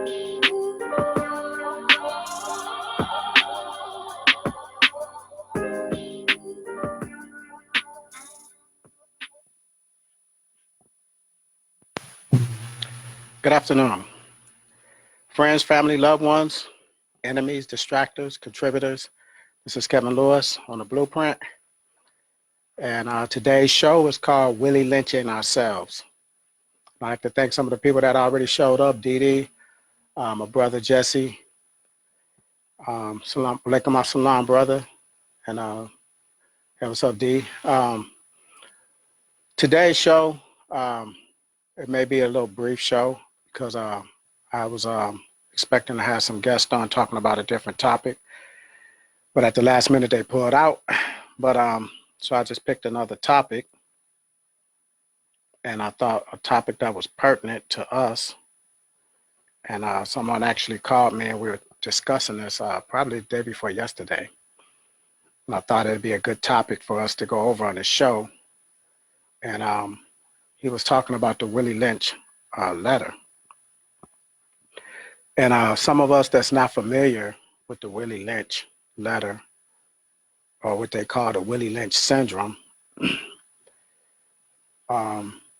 Good afternoon. Friends, family, loved ones, enemies, distractors, contributors. This is Kevin Lewis on the Blueprint. And today's show is called Willie Lynching Ourselves. I'd like to thank some of the people that already showed up. Dee Dee, my brother Jesse, salam alaikum assalam, brother. And hey, what's up, Dee? Today's show, it may be a little brief show because I was expecting to have some guests on talking about a different topic, but at the last minute they pulled out. But so I just picked another topic, and I thought a topic that was pertinent to us. And someone actually called me, and we were discussing this probably the day before yesterday. And I thought it'd be a good topic for us to go over on the show. And he was talking about the Willie Lynch letter. And some of us that's not familiar with the Willie Lynch letter, or what they call the Willie Lynch syndrome,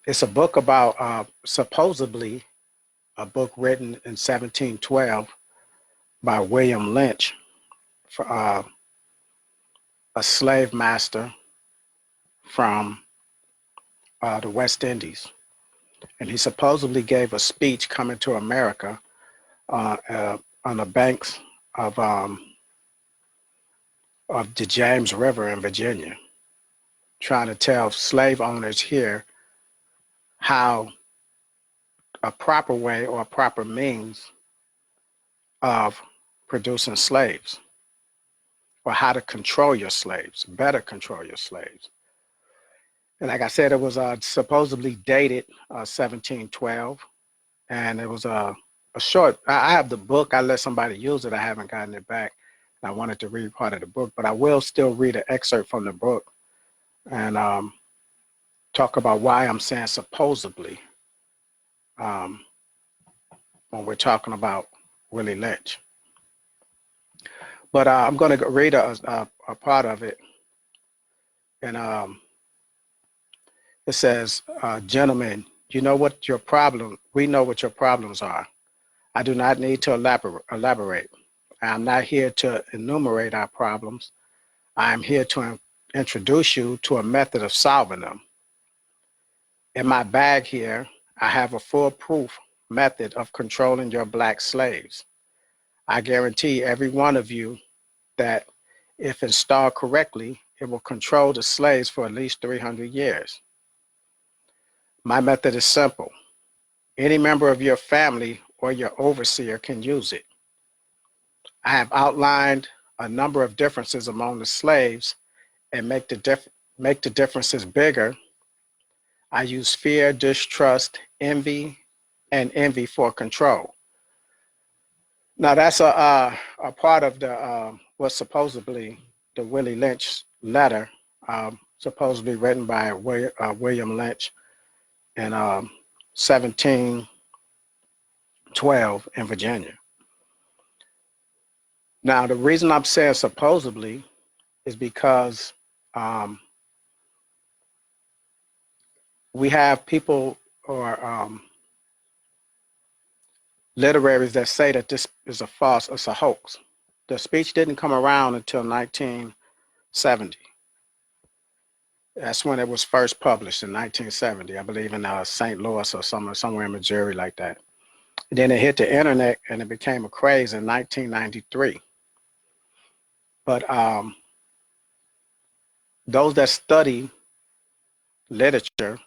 it's a book about supposedly a book written in 1712 by William Lynch, for, a slave master from the West Indies. And he supposedly gave a speech coming to America on the banks of the James River in Virginia, trying to tell slave owners here how a proper way or a proper means of producing slaves, or how to control your slaves, better control your slaves. And like I said, it was supposedly dated 1712, and it was a short. I have the book. I let somebody use it. I haven't gotten it back. I wanted to read part of the book, but I will still read an excerpt from the book and talk about why I'm saying supposedly when we're talking about Willie Lynch. But I'm going to read a part of it. And it says, gentlemen, you know what your problem, we know what your problems are. I do not need to elaborate. I am not here to enumerate our problems. I am here to introduce you to a method of solving them. In my bag here, I have a foolproof method of controlling your black slaves. I guarantee every one of you that if installed correctly, it will control the slaves for at least 300 years. My method is simple. Any member of your family or your overseer can use it. I have outlined a number of differences among the slaves and make the differences bigger. I use fear, distrust, envy, and envy for control. Now that's a part of the what's supposedly the Willie Lynch letter, supposedly written by William Lynch in 1712 in Virginia. Now, the reason I'm saying supposedly is because we have people or literaries that say that this is a false, it's a hoax. The speech didn't come around until 1970. That's when it was first published, in 1970, I believe in St. Louis or somewhere in Missouri like that. And then it hit the internet and it became a craze in 1993. But those that study literature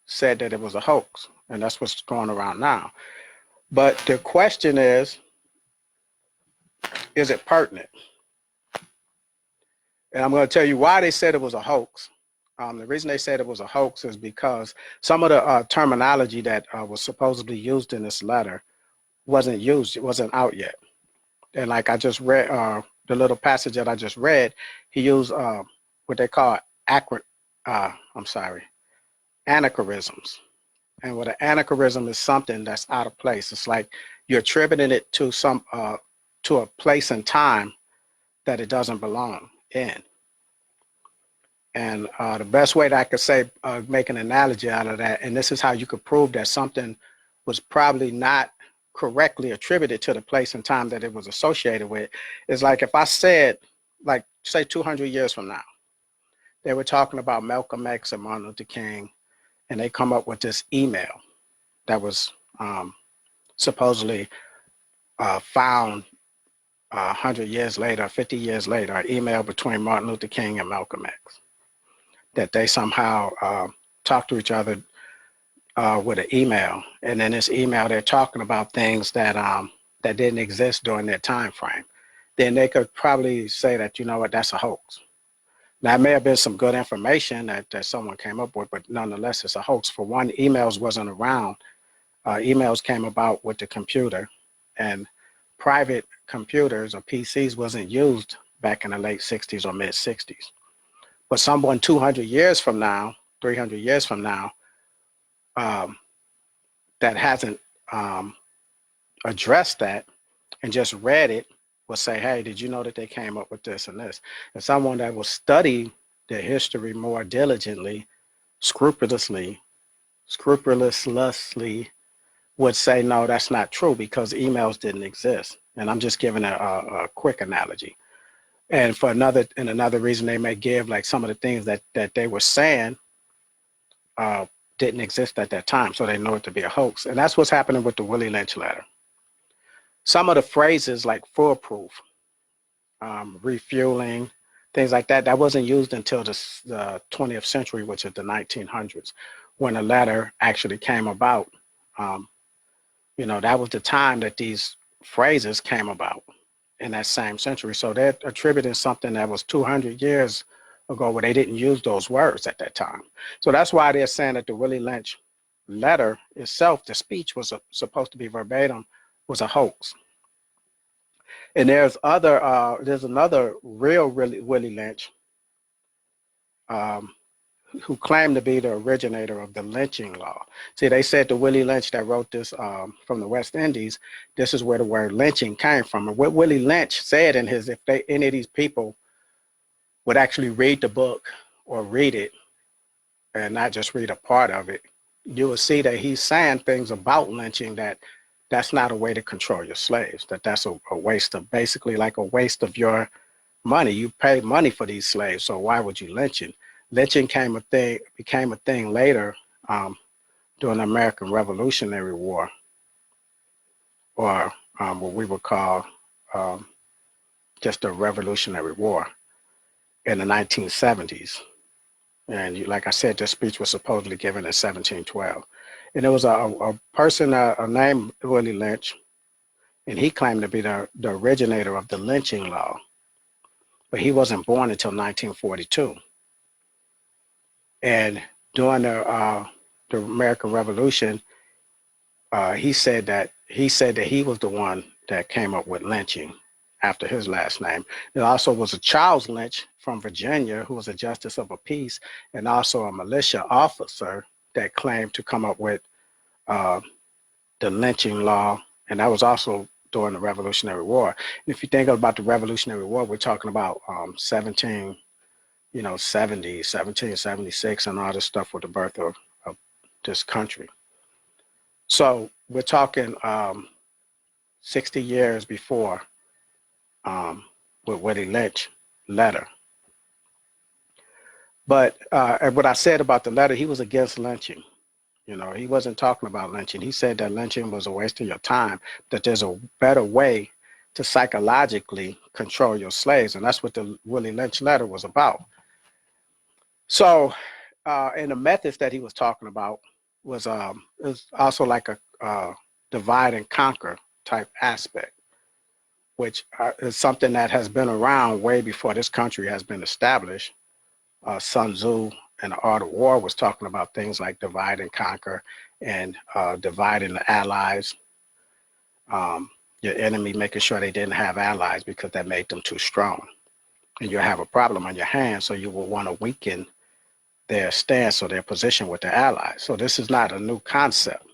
said that it was a hoax, and that's what's going around now. But the question is it pertinent? And I'm going to tell you why they said it was a hoax. The reason they said it was a hoax is because some of the terminology that was supposedly used in this letter wasn't used, it wasn't out yet. And like I just read, the little passage that I just read, he used what they call anachronisms. And what an anachronism is something that's out of place. It's like you're attributing it to to a place and time that it doesn't belong in. And the best way that I could say, make an analogy out of that, and this is how you could prove that something was probably not correctly attributed to the place and time that it was associated with, is like if I said, like, say 200 years from now, they were talking about Malcolm X and Martin Luther King, and they come up with this email that was supposedly found 100 years later, 50 years later, an email between Martin Luther King and Malcolm X, that they somehow talked to each other with an email. And in this email, they're talking about things that that didn't exist during their time frame. Then they could probably say that, you know what, that's a hoax. Now, it may have been some good information that someone came up with, but nonetheless, it's a hoax. For one, emails wasn't around. Emails came about with the computer, and private computers or PCs wasn't used back in the late 60s or mid 60s. But someone 200 years from now, 300 years from now, that hasn't addressed that and just read it will say, hey, did you know that they came up with this and this? And someone that will study their history more diligently, scrupulously, would say, no, that's not true, because emails didn't exist. And I'm just giving a quick analogy. And for another reason they may give, like some of the things that they were saying didn't exist at that time, so they know it to be a hoax. And that's what's happening with the Willie Lynch letter. Some of the phrases like foolproof, refueling, things like that, that wasn't used until the 20th century, which is the 1900s, when a letter actually came about. You know, that was the time that these phrases came about, in that same century. So they're attributing something that was 200 years ago where they didn't use those words at that time. So that's why they're saying that the Willie Lynch letter itself, the speech was supposed to be verbatim, was a hoax. And there's another real Willie Lynch who claimed to be the originator of the lynching law. See, they said the Willie Lynch that wrote this from the West Indies, this is where the word lynching came from. And what Willie Lynch said in his, if any of these people would actually read the book or read it and not just read a part of it, you will see that he's saying things about lynching that's not a way to control your slaves, that's a waste of, basically like a waste of your money. You pay money for these slaves, so why would you lynch them? Lynching became a thing later during the American Revolutionary War, or what we would call just the Revolutionary War in the 1970s. And like I said, this speech was supposedly given in 1712. And there was a person named Willie Lynch, and he claimed to be the originator of the lynching law, but he wasn't born until 1942. And during the American Revolution, he said that he was the one that came up with lynching after his last name. There also was a Charles Lynch from Virginia, who was a justice of the peace, and also a militia officer that claimed to come up with the lynching law, and that was also during the Revolutionary War. And if you think about the Revolutionary War, we're talking about 1776 and all this stuff with the birth of this country. So we're talking 60 years before with Willie Lynch letter. But what I said about the letter, he was against lynching. You know, he wasn't talking about lynching. He said that lynching was a waste of your time, that there's a better way to psychologically control your slaves. And that's what the Willie Lynch letter was about. So, and the methods that he was talking about was also like a divide and conquer type aspect, which is something that has been around way before this country has been established. Sun Tzu and the Art of War was talking about things like divide and conquer, and dividing the allies, your enemy, making sure they didn't have allies because that made them too strong. And you'll have a problem on your hands, so you will want to weaken their stance or their position with the Allies. So this is not a new concept,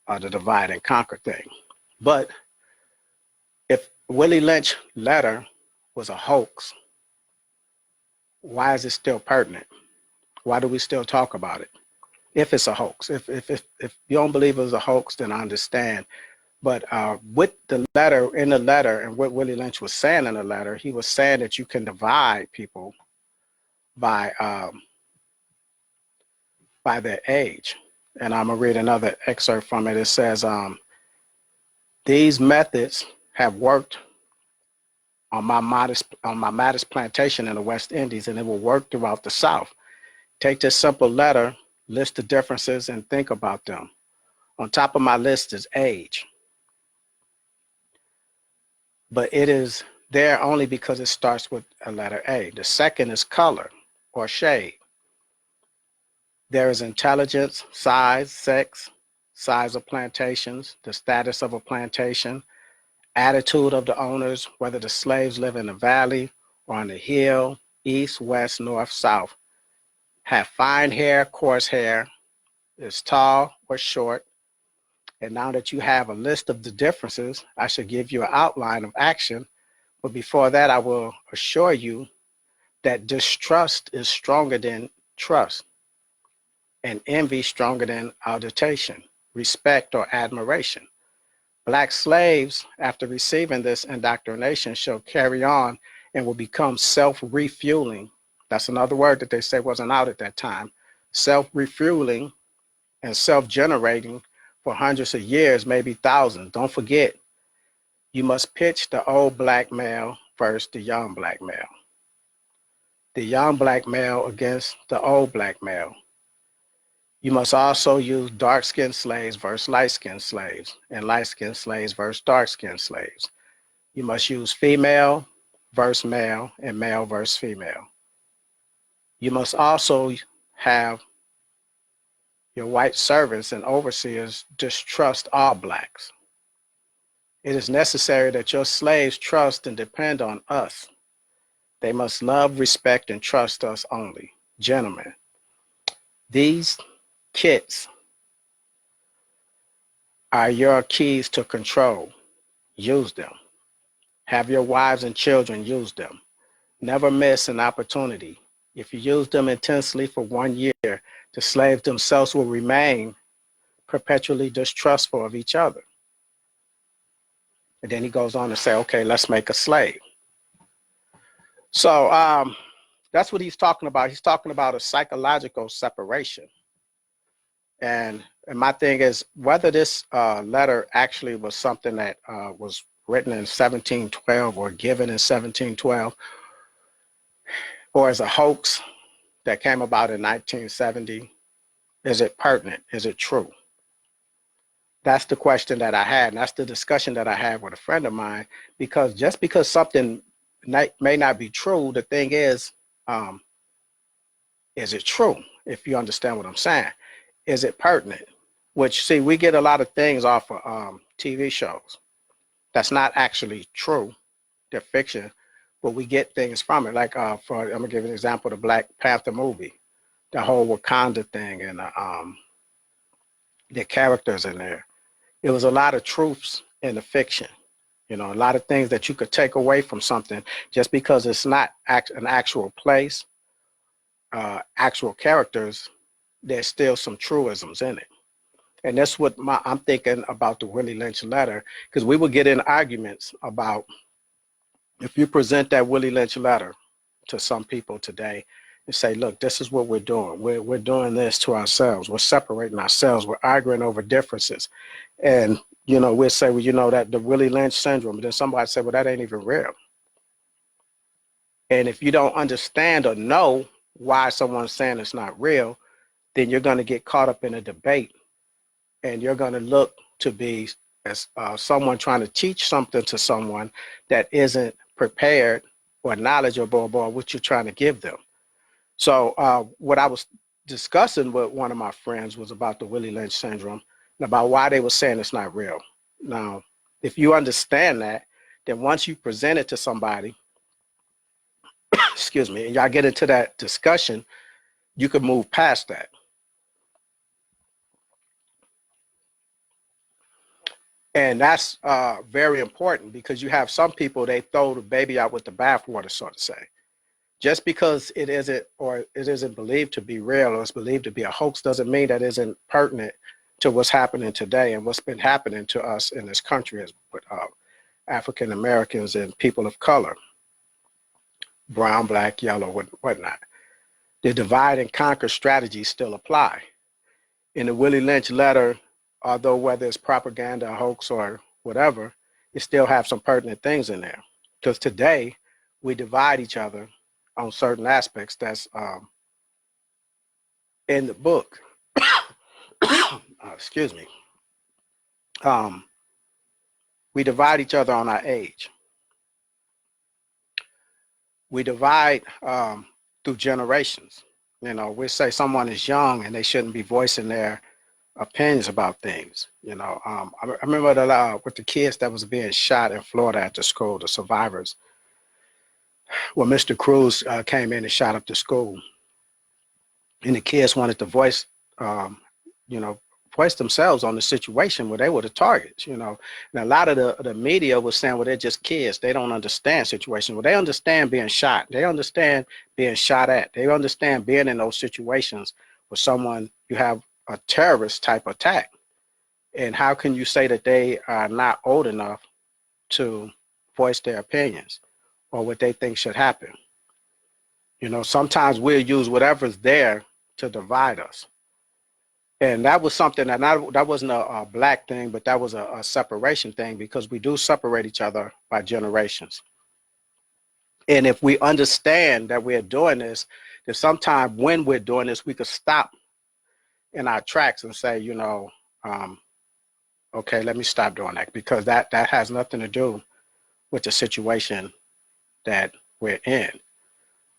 the divide and conquer thing. But if Willie Lynch letter was a hoax, why is it still pertinent? Why do we still talk about it? If it's a hoax, if you don't believe it was a hoax, then I understand. But with the letter, in the letter, and what Willie Lynch was saying in the letter, he was saying that you can divide people by their age. And I'm gonna read another excerpt from it. It says, these methods have worked on my modest plantation in the West Indies, and it will work throughout the South. Take this simple letter, list the differences, and think about them. On top of my list is age, but it is there only because it starts with a letter A. The second is color or shade. There is intelligence, size, sex, size of plantations, the status of a plantation, attitude of the owners, whether the slaves live in the valley or on the hill, east, west, north, south, have fine hair, coarse hair, is tall or short. And now that you have a list of the differences, I should give you an outline of action. But before that, I will assure you that distrust is stronger than trust, and envy stronger than adoration, respect, or admiration. Black slaves, after receiving this indoctrination, shall carry on and will become self-refueling. That's another word that they say wasn't out at that time. Self-refueling and self-generating for hundreds of years, maybe thousands. Don't forget, you must pitch the old black male versus the young black male. The young black male against the old black male. You must also use dark-skinned slaves versus light-skinned slaves, and light-skinned slaves versus dark-skinned slaves. You must use female versus male, and male versus female. You must also have your white servants and overseers distrust all blacks. It is necessary that your slaves trust and depend on us. They must love, respect, and trust us only. Gentlemen, these kits are your keys to control. Use them. Have your wives and children use them. Never miss an opportunity. If you use them intensely for 1 year, the slaves themselves will remain perpetually distrustful of each other. And then he goes on to say, okay, let's make a slave. So that's what he's talking about. He's talking about a psychological separation. And my thing is, whether this letter actually was something that was written in 1712 or given in 1712, or as a hoax that came about in 1970, is it pertinent? Is it true? That's the question that I had, and that's the discussion that I had with a friend of mine, because just because something may not be true, the thing is it true? If you understand what I'm saying. Is it pertinent? Which, see, we get a lot of things off of TV shows that's not actually true. They're fiction, but we get things from it. Like, I'm gonna give an example, the Black Panther movie, the whole Wakanda thing, and the characters in there. It was a lot of truths in the fiction. You know, a lot of things that you could take away from something just because it's not an actual place, actual characters. There's still some truisms in it. And that's what I'm thinking about the Willie Lynch letter, because we would get in arguments about, if you present that Willie Lynch letter to some people today and say, look, this is what we're doing. We're doing this to ourselves. We're separating ourselves. We're arguing over differences. And, you know, we'll say, well, you know, that the Willie Lynch syndrome. And then somebody say, well, that ain't even real. And if you don't understand or know why someone's saying it's not real, then you're going to get caught up in a debate, and you're going to look to be as someone trying to teach something to someone that isn't prepared or knowledgeable about what you're trying to give them. So what I was discussing with one of my friends was about the Willie Lynch syndrome and about why they were saying it's not real. Now, if you understand that, then once you present it to somebody, excuse me, and y'all get into that discussion, you could move past that. And that's very important, because you have some people, they throw the baby out with the bathwater, so to say. Just because it isn't believed to be real, or it's believed to be a hoax, doesn't mean that it isn't pertinent to what's happening today and what's been happening to us in this country as African Americans and people of color, brown, black, yellow, whatnot. The divide and conquer strategies still apply. In the Willie Lynch letter, although whether it's propaganda, hoax, or whatever, it still have some pertinent things in there. Because today, we divide each other on certain aspects that's in the book. Excuse me. We divide each other on our age. We divide through generations. You know, we say someone is young and they shouldn't be voicing their opinions about things. You know, I remember with the kids that was being shot in Florida at the school, the survivors. Well, Mr. Cruz came in and shot up the school, and the kids wanted to voice, voice themselves on the situation where they were the targets. You know, and a lot of the media was saying, well, they're just kids. They don't understand situations. Well, they understand being shot. They understand being shot at. They understand being in those situations where someone, you have a terrorist type attack. And how can you say that they are not old enough to voice their opinions or what they think should happen? You know, sometimes we'll use whatever's there to divide us. And that was something that wasn't a black thing, but that was a separation thing, because we do separate each other by generations. And if we understand that we're doing this, then sometime when we're doing this, we could stop in our tracks and say, you know, okay, let me stop doing that, because that has nothing to do with the situation that we're in.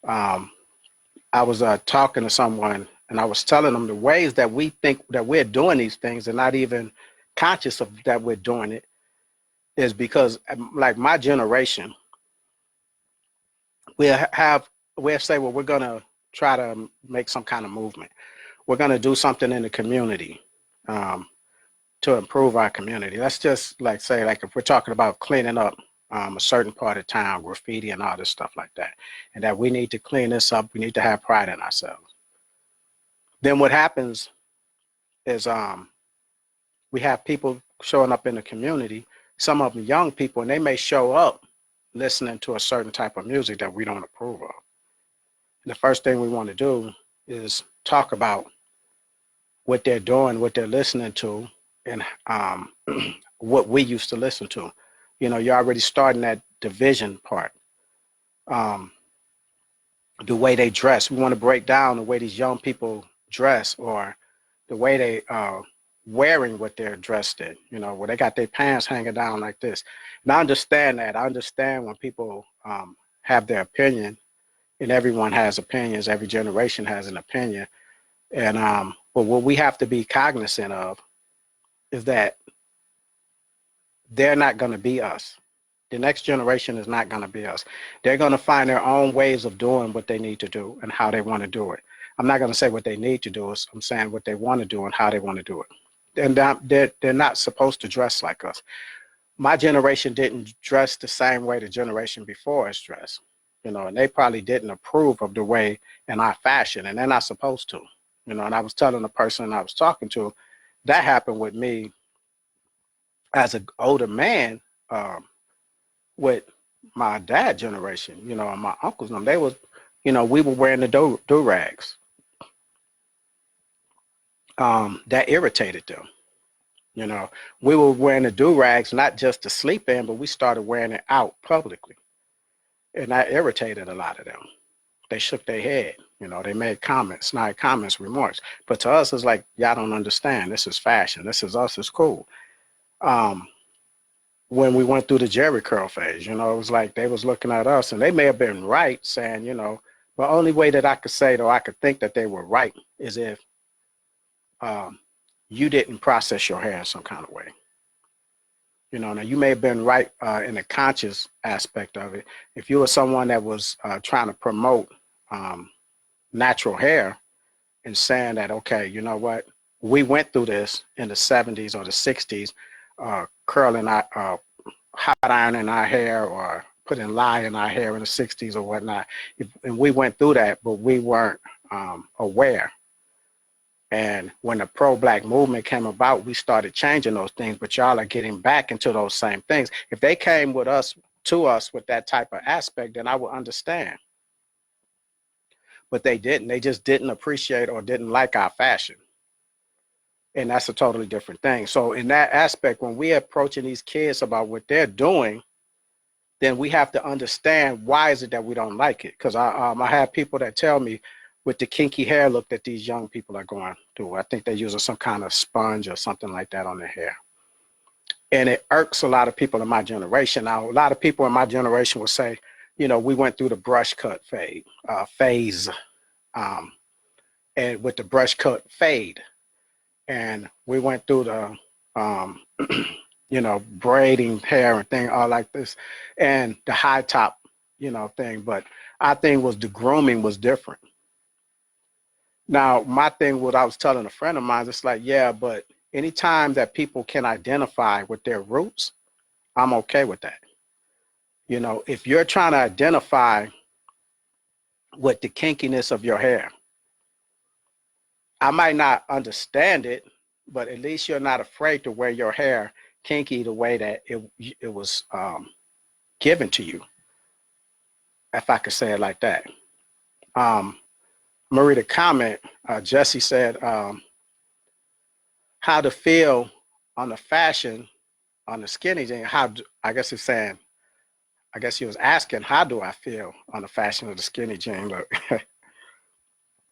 I was talking to someone, and I was telling them the ways that we think that we're doing these things and not even conscious of that we're doing it is because, like my generation, we'll say, well, we're going to try to make some kind of movement. We're going to do something in the community to improve our community. Let's just say if we're talking about cleaning up a certain part of town, graffiti and all this stuff like that, and that we need to clean this up, we need to have pride in ourselves. Then what happens is we have people showing up in the community, some of them young people, and they may show up listening to a certain type of music that we don't approve of. And the first thing we want to do is talk about what they're doing, what they're listening to, and what we used to listen to. You know, you're already starting that division part. The way they dress, we want to break down the way these young people dress, or the way they wearing what they're dressed in, you know, where they got their pants hanging down like this. And I understand that. I understand when people have their opinion, and everyone has opinions. Every generation has an opinion. And but what we have to be cognizant of is that they're not going to be us. The next generation is not going to be us. They're going to find their own ways of doing what they need to do and how they want to do it. I'm not going to say what they need to do. I'm saying what they want to do and how they want to do it. And they're not supposed to dress like us. My generation didn't dress the same way the generation before us dressed, you know, and they probably didn't approve of the way in our fashion, and they're not supposed to, you know. And I was telling the person I was talking to, that happened with me as an older man, with my dad generation, you know, and my uncles, and them. They was, you know, we were wearing the do-rags. That irritated them. You know, we were wearing the do-rags not just to sleep in, but we started wearing it out publicly. And that irritated a lot of them. They shook their head, you know, they made comments, snide comments, remarks. But to us, it's like, y'all don't understand. This is fashion. This is us. It's cool. When we went through the Jerry curl phase, you know, it was like they was looking at us, and they may have been right, saying, you know, the only way that I could say, though, I could think that they were right is if you didn't process your hair in some kind of way. You know, now you may have been right in the conscious aspect of it. If you were someone that was trying to promote natural hair, and saying that, okay, you know what? We went through this in the 70s or the 60s, curling our, hot iron in our hair or putting lye in our hair in the 60s or whatnot. And we went through that, but we weren't aware. And when the pro-black movement came about, we started changing those things, but y'all are getting back into those same things. If they came with us, to us with that type of aspect, then I would understand. But they didn't. They just didn't appreciate or didn't like our fashion. And that's a totally different thing. So in that aspect, when we're approaching these kids about what they're doing, then we have to understand why is it that we don't like it. Because I have people that tell me with the kinky hair look that these young people are going through. I think they're using some kind of sponge or something like that on their hair. And it irks a lot of people in my generation. Now, a lot of people in my generation will say, you know, we went through the brush cut phase, and with the brush cut fade. And we went through the, you know, braiding hair and thing all like this, and the high top, you know, thing. But our thing was the grooming was different. Now, my thing, what I was telling a friend of mine, it's like, yeah, but anytime that people can identify with their roots, I'm okay with that. You know, if you're trying to identify with the kinkiness of your hair, I might not understand it, but at least you're not afraid to wear your hair kinky the way that it was given to you, if I could say it like that. Marie, the comment, Jesse said, how to feel on the fashion, on the skinny jean, I guess he's saying, I guess he was asking, how do I feel on the fashion of the skinny jean? Look,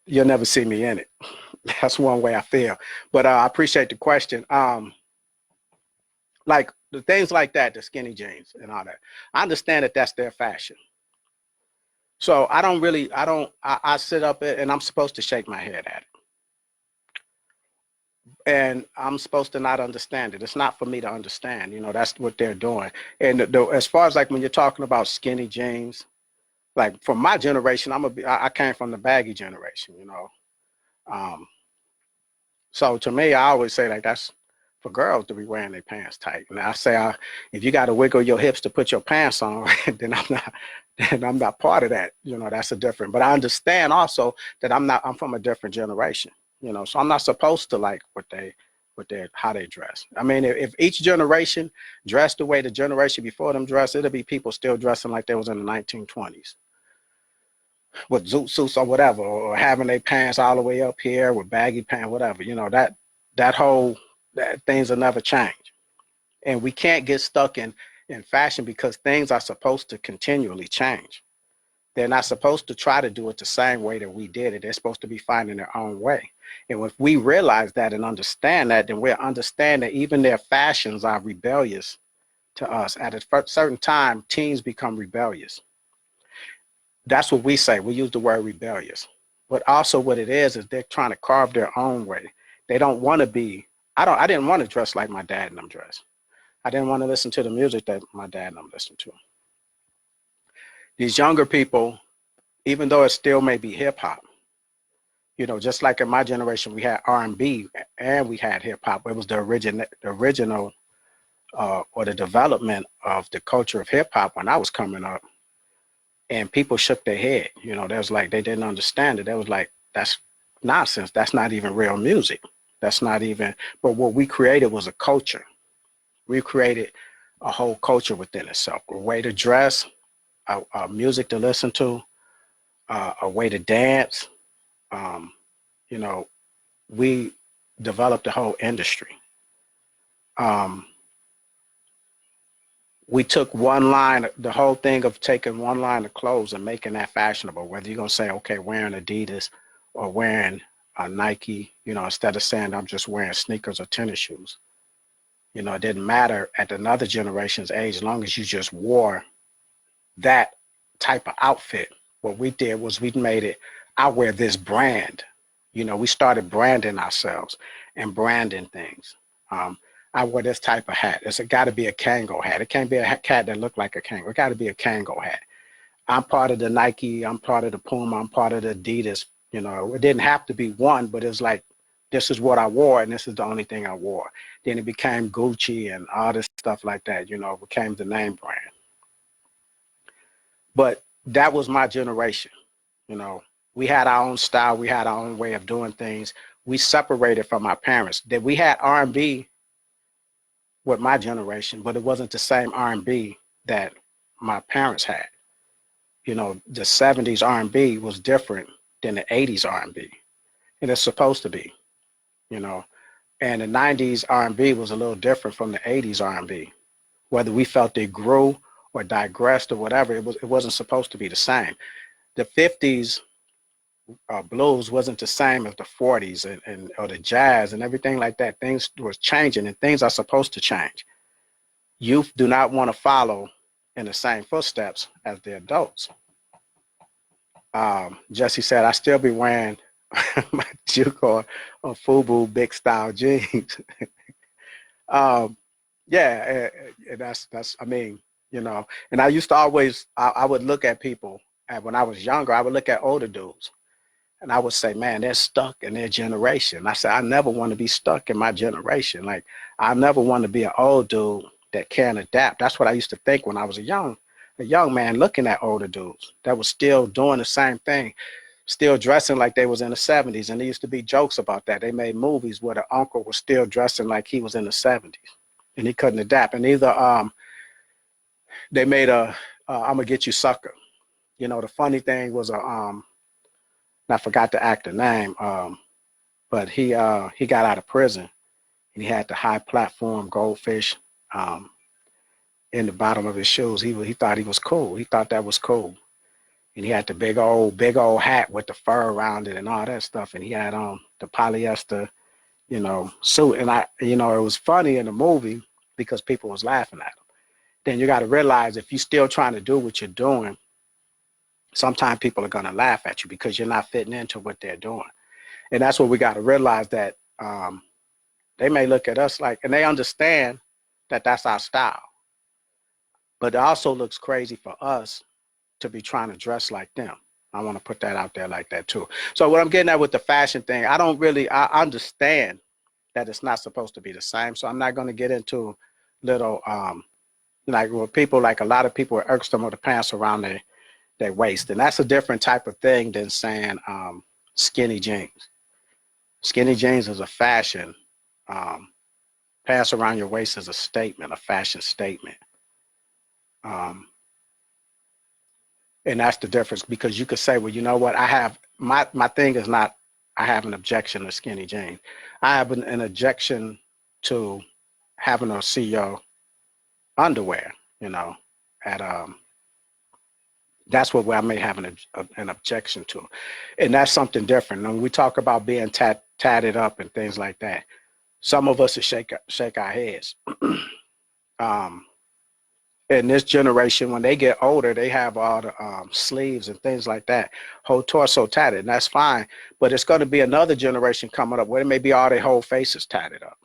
you'll never see me in it. That's one way I feel. But I appreciate the question. Like the things like that, the skinny jeans and all that, I understand that that's their fashion. So I sit up and I'm supposed to shake my head at it. And I'm supposed to not understand it. It's not for me to understand, you know, that's what they're doing. And as far as like when you're talking about skinny jeans, like from my generation, I came from the baggy generation, you know. So to me, I always say like that's for girls to be wearing their pants tight. And I say, if you got to wiggle your hips to put your pants on, then I'm not part of that. You know, that's a different. But I understand also that I'm from a different generation. You know, so I'm not supposed to like how they dress. I mean, if each generation dressed the way the generation before them dressed, it'll be people still dressing like they was in the 1920s. With zoot suits or whatever, or having their pants all the way up here with baggy pants, whatever, you know, that things will never change. And we can't get stuck in fashion because things are supposed to continually change. They're not supposed to try to do it the same way that we did it. They're supposed to be finding their own way. And if we realize that and understand that, then we'll understand that even their fashions are rebellious to us. At a certain time, teens become rebellious. That's what we say. We use the word rebellious. But also what it is they're trying to carve their own way. They don't want to be, I didn't want to dress like my dad and them dress. I didn't want to listen to the music that my dad and them listened to. These younger people, even though it still may be hip hop, you know, just like in my generation, we had R&B and we had hip hop. It was the original or the development of the culture of hip hop when I was coming up. And people shook their head, you know, they was like, they didn't understand it. They was like, that's nonsense. That's not even real music. That's not even, but what we created was a culture. We created a whole culture within itself, a way to dress, a music to listen to, a way to dance. You know, we developed a whole industry. We took one line, the whole thing of taking one line of clothes and making that fashionable, whether you're going to say, okay, wearing Adidas or wearing a Nike, you know, instead of saying I'm just wearing sneakers or tennis shoes. You know, it didn't matter at another generation's age, as long as you just wore that type of outfit. What we did was we made it, I wear this brand. You know, we started branding ourselves and branding things. I wear this type of hat. It's got to be a Kango hat. It can't be a hat that look like a Kango. It got to be a Kango hat. I'm part of the Nike. I'm part of the Puma. I'm part of the Adidas You know, it didn't have to be one, but it's like, this is what I wore and this is the only thing I wore. Then it became Gucci and all this stuff like that, you know, became the name brand. But that was my generation, you know. We had our own style. We had our own way of doing things. We separated from our parents. That we had R&B with my generation, but it wasn't the same R&B that my parents had. You know, the 70s R&B was different than the 80s R&B, and it's supposed to be, you know. And the 90s R&B was a little different from the 80s R&B. Whether we felt it grew or digressed or whatever, it wasn't supposed to be the same. The 50s blues wasn't the same as the 40s and or the jazz and everything like that. Things was changing, and things are supposed to change. Youth do not want to follow in the same footsteps as the adults. Jesse said, I still be wearing my Juco or FUBU big style jeans. Yeah, and that's, I mean, you know, and I used to always, I would look at people, and when I was younger, I would look at older dudes. And I would say, man, they're stuck in their generation. I said, I never want to be stuck in my generation. Like, I never want to be an old dude that can't adapt. That's what I used to think when I was a young man looking at older dudes that was still doing the same thing, still dressing like they was in the 70s. And there used to be jokes about that. They made movies where the uncle was still dressing like he was in the 70s and he couldn't adapt. And either they made a I'm gonna get you sucker. You know, the funny thing was I forgot the actor name, but he got out of prison and he had the high platform goldfish in the bottom of his shoes. He thought he was cool. He thought that was cool. And he had the big old hat with the fur around it and all that stuff. And he had on the polyester, you know, suit. And you know, it was funny in the movie because people was laughing at him. Then you got to realize if you're still trying to do what you're doing, sometimes people are going to laugh at you because you're not fitting into what they're doing. And that's what we got to realize, that they may look at us like, and they understand that that's our style. But it also looks crazy for us to be trying to dress like them. I want to put that out there like that too. So what I'm getting at with the fashion thing, I understand that it's not supposed to be the same. So I'm not going to get into little, like with people, like a lot of people are irks them with the pants around their waist. And that's a different type of thing than saying skinny jeans. Skinny jeans is a fashion. Pants around your waist is a statement, a fashion statement. And that's the difference, because you could say, well, you know what, I have, my thing is not, I have an objection to skinny jeans. I have an objection to having to see your underwear, you know, at, that's what I may have an objection to. And that's something different. When we talk about being tatted up and things like that, some of us will shake our heads. In this generation, when they get older, they have all the sleeves and things like that, whole torso tatted, and that's fine. But it's going to be another generation coming up where it may be all their whole faces tatted up.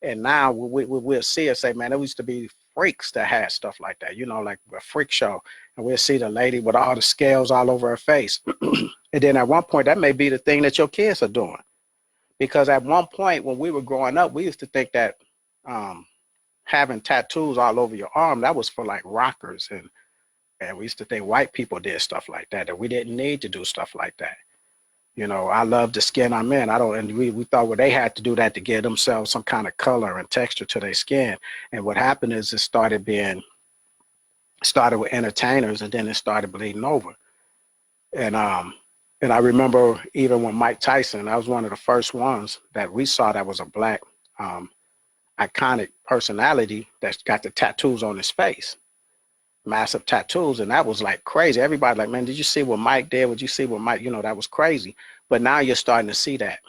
And now we'll see it, say, man, there used to be freaks that had stuff like that, you know, like a freak show. And we'll see the lady with all the scales all over her face. And then at one point, that may be the thing that your kids are doing. Because at one point when we were growing up, we used to think that having tattoos all over your arm, that was for like rockers, and we used to think white people did stuff like that, that we didn't need to do stuff like that. You know, I love the skin I'm in. And we thought, well, they had to do that to give themselves some kind of color and texture to their skin. And what happened is it started with entertainers, and then it started bleeding over. And I remember even when Mike Tyson, that was one of the first ones that we saw that was a black iconic personality that's got the tattoos on his face, massive tattoos. And that was like crazy. Everybody like, man, did you see what Mike did? Would you see what Mike, you know, that was crazy. But now you're starting to see that,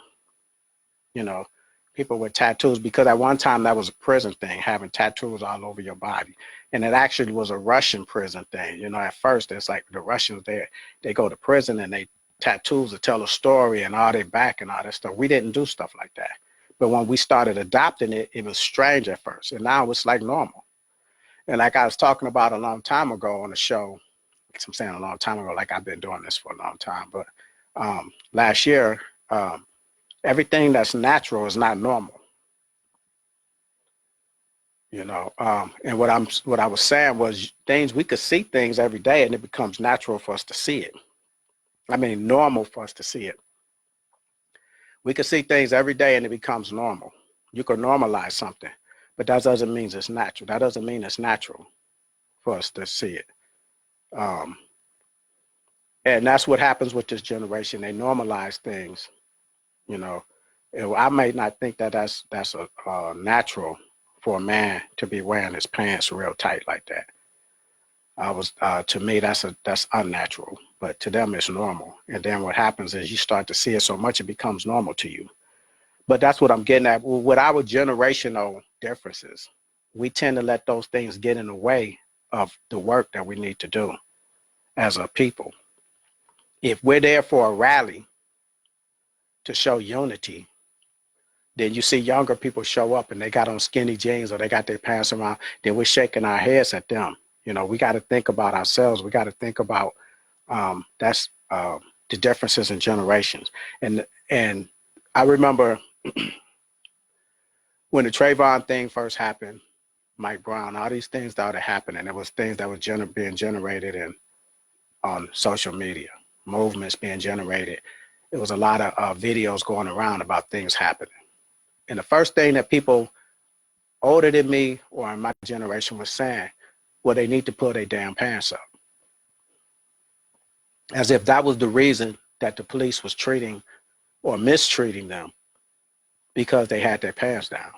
you know, people with tattoos, because at one time that was a prison thing, having tattoos all over your body. And it actually was a Russian prison thing. You know, at first it's like the Russians, they go to prison and they tattoos to tell a story and all their back and all that stuff. We didn't do stuff like that. But when we started adopting it, it was strange at first. And now it's like normal. And like I was talking about a long time ago on the show, I'm saying a long time ago, like I've been doing this for a long time, but last year, everything that's natural is not normal. And what I was saying was things, we could see things every day and it becomes natural for us to see it. I mean, normal for us to see it. We could see things every day and it becomes normal. You can normalize something, but that doesn't mean it's natural. That doesn't mean it's natural for us to see it. And that's what happens with this generation. They normalize things, you know. I may not think that that's natural for a man to be wearing his pants real tight like that. To me, that's unnatural, but to them it's normal. And then what happens is you start to see it so much it becomes normal to you. But that's what I'm getting at. With our generational differences, we tend to let those things get in the way of the work that we need to do as a people. If we're there for a rally to show unity, then you see younger people show up and they got on skinny jeans or they got their pants around, then we're shaking our heads at them. We got to think about ourselves. We got to think about the differences in generations. And I remember when the Trayvon thing first happened, Mike Brown, all these things started happening. It was things that were being generated on social media, movements being generated. It was a lot of videos going around about things happening. And the first thing that people older than me or in my generation was saying, well, they need to pull their damn pants up. As if that was the reason that the police was treating or mistreating them because they had their pants down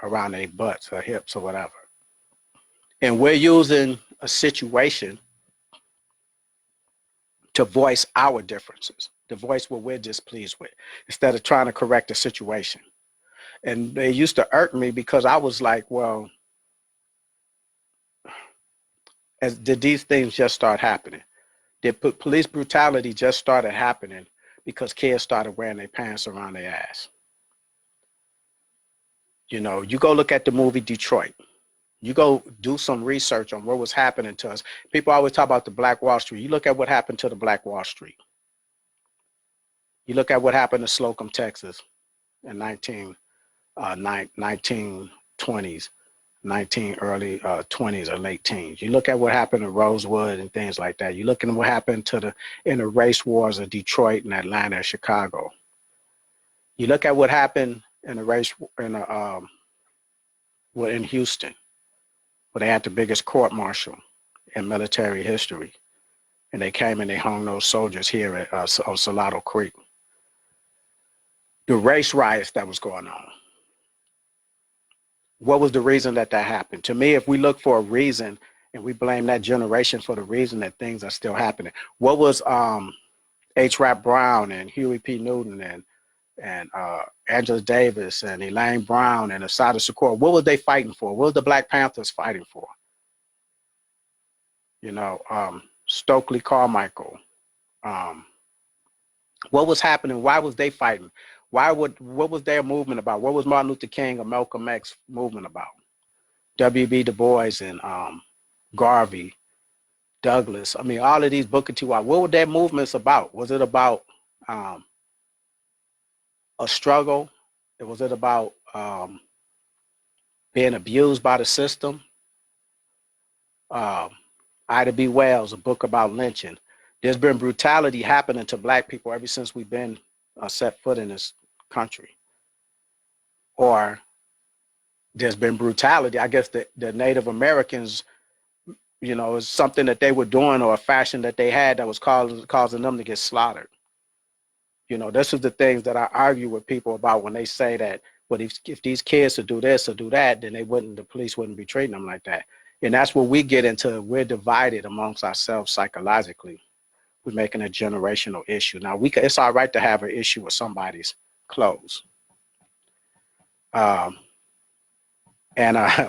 around their butts or hips or whatever. And we're using a situation to voice our differences, to voice what we're displeased with, instead of trying to correct the situation. And they used to irk me because I was like, well, did these things just start happening? Did police brutality just started happening because kids started wearing their pants around their ass? You go look at the movie Detroit. You go do some research on what was happening to us. People always talk about the Black Wall Street. You look at what happened to the Black Wall Street. You look at what happened to Slocum, Texas in 1920s, early 20s or late teens. You look at what happened in Rosewood and things like that. You look at what happened in the race wars of Detroit and Atlanta and Chicago. You look at what happened in the race in Houston, where they had the biggest court martial in military history, and they came and they hung those soldiers here at on Salado Creek. The race riots that was going on. What was the reason that happened? To me, if we look for a reason and we blame that generation for the reason that things are still happening, what was H. Rap Brown and Huey P. Newton and Angela Davis and Elaine Brown and Assata Shakur, what were they fighting for? What were the Black Panthers fighting for? Stokely Carmichael. What was happening? Why was they fighting? What was their movement about? What was Martin Luther King or Malcolm X movement about? W.B. Du Bois and Garvey, Douglas. I mean, all of these Booker T. Washington. What were their movements about? Was it about a struggle? Was it about being abused by the system? Ida B. Wells, a book about lynching. There's been brutality happening to Black people ever since we've been set foot in this country. Or there's been brutality. I guess the Native Americans, is something that they were doing or a fashion that they had that was causing them to get slaughtered. This is the things that I argue with people about when they say that, well, if these kids would do this or do that, then the police wouldn't be treating them like that. And that's where we get into, we're divided amongst ourselves psychologically. We're making a generational issue. Now, it's all right to have an issue with somebody's clothes.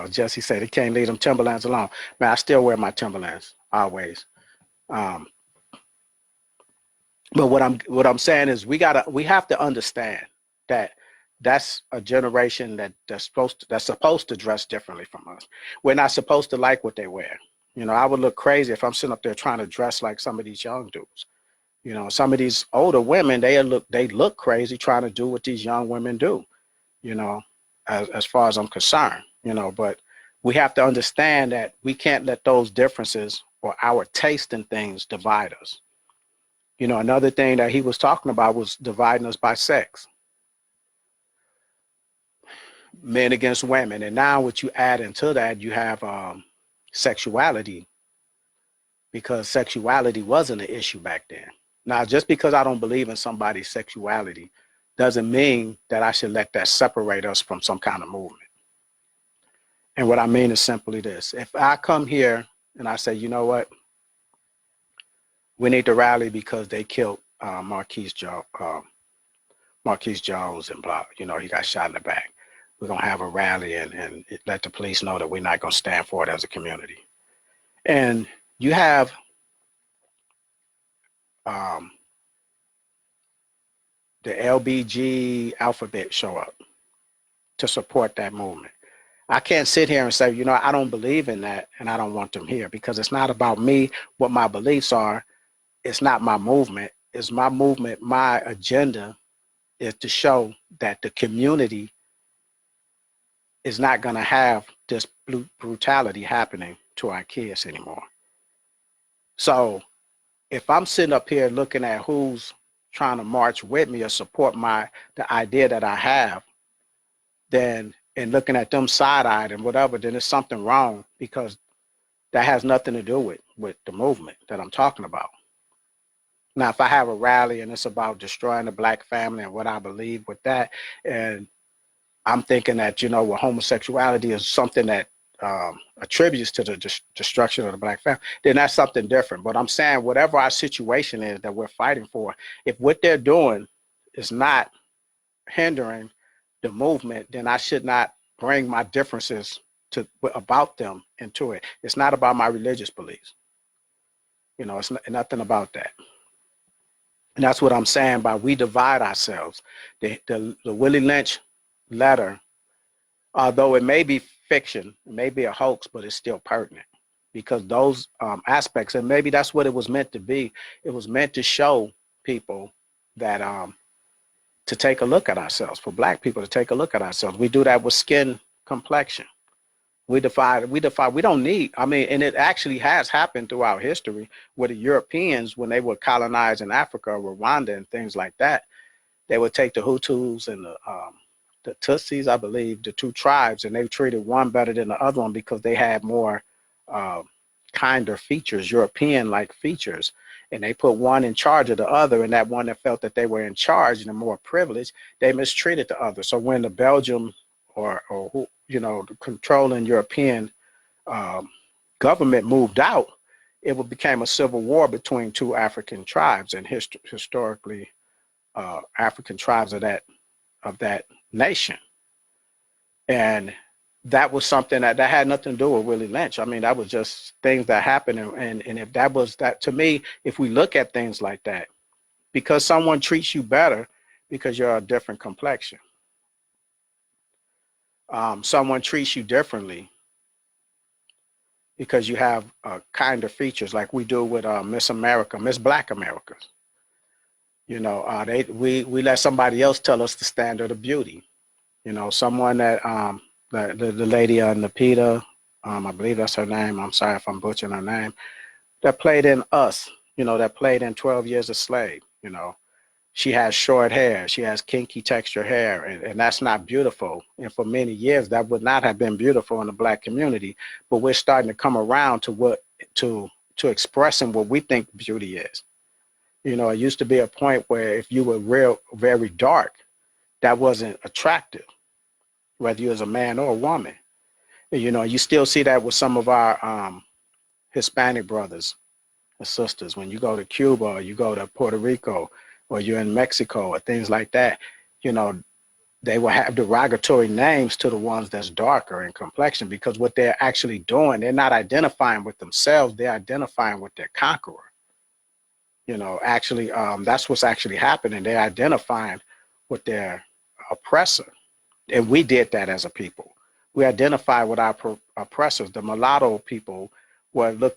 Jesse said he can't leave them Timberlands alone. Man, I still wear my Timberlands, always. But what I'm saying is we have to understand that that's a generation that's supposed to dress differently from us. We're not supposed to like what they wear. I would look crazy if I'm sitting up there trying to dress like some of these young dudes. You know, some of these older women, they look crazy trying to do what these young women do, you know, as far as I'm concerned, you know, but we have to understand that we can't let those differences or our taste in things divide us. You know, another thing that he was talking about was dividing us by sex, men against women. And now what you add into that, you have sexuality, because sexuality wasn't an issue back then. Now, just because I don't believe in somebody's sexuality doesn't mean that I should let that separate us from some kind of movement. And what I mean is simply this. If I come here and I say, you know what, we need to rally because they killed Marquise Jones and blah, you know, he got shot in the back. We're going to have a rally and let the police know that we're not going to stand for it as a community. And you have the LBG alphabet show up to support that movement. I can't sit here and say, you know, I don't believe in that and I don't want them here, because it's not about me, what my beliefs are. It's not my movement. It's my movement. My agenda is to show that the community is not going to have this brutality happening to our kids anymore. So if I'm sitting up here looking at who's trying to march with me or support the idea that I have, then, and looking at them side-eyed and whatever, then there's something wrong, because that has nothing to do with the movement that I'm talking about. Now, if I have a rally and it's about destroying the Black family and what I believe with that, and I'm thinking that, you know, well, homosexuality is something that attributes to the destruction of the Black family, then that's something different. But I'm saying whatever our situation is that we're fighting for, if what they're doing is not hindering the movement, then I should not bring my differences about them into it. It's not about my religious beliefs. You know, it's nothing about that. And that's what I'm saying by we divide ourselves. The Willie Lynch letter, although it may be fiction, it may be a hoax, but it's still pertinent, because those aspects, and maybe that's what it was meant to be. It was meant to show people that to take a look at ourselves, for Black people to take a look at ourselves. We do that with skin complexion. We don't need, I mean, and it actually has happened throughout history where the Europeans, when they were colonizing Africa, Rwanda and things like that, they would take the Hutus and the Tutsis, I believe, the two tribes, and they treated one better than the other one because they had more kinder features, European-like features. And they put one in charge of the other, and that one that felt that they were in charge and more privileged, they mistreated the other. So when the Belgium or who, you know, the controlling European government moved out, it became a civil war between two African tribes, and historically African tribes of that nation. And that was something that had nothing to do with Willie Lynch. I mean, that was just things that happened. And if that was that, to me, if we look at things like that, because someone treats you better because you're a different complexion, someone treats you differently because you have kinder features, like we do with Miss America, Miss Black America. You know, we let somebody else tell us the standard of beauty. You know, someone that the lady Napita, I believe that's her name. I'm sorry if I'm butchering her name. That played in Us. You know, that played in 12 Years a Slave. You know, she has short hair. She has kinky texture hair, and that's not beautiful. And for many years, that would not have been beautiful in the Black community. But we're starting to come around to expressing what we think beauty is. You know, it used to be a point where if you were very dark, that wasn't attractive, whether you was a man or a woman. You know, you still see that with some of our Hispanic brothers and sisters. When you go to Cuba or you go to Puerto Rico or you're in Mexico or things like that, you know, they will have derogatory names to the ones that's darker in complexion, because what they're actually doing, they're not identifying with themselves, they're identifying with their conqueror. You know, actually, that's what's actually happening. They're identifying with their oppressor. And we did that as a people. We identified with our oppressors. The mulatto people were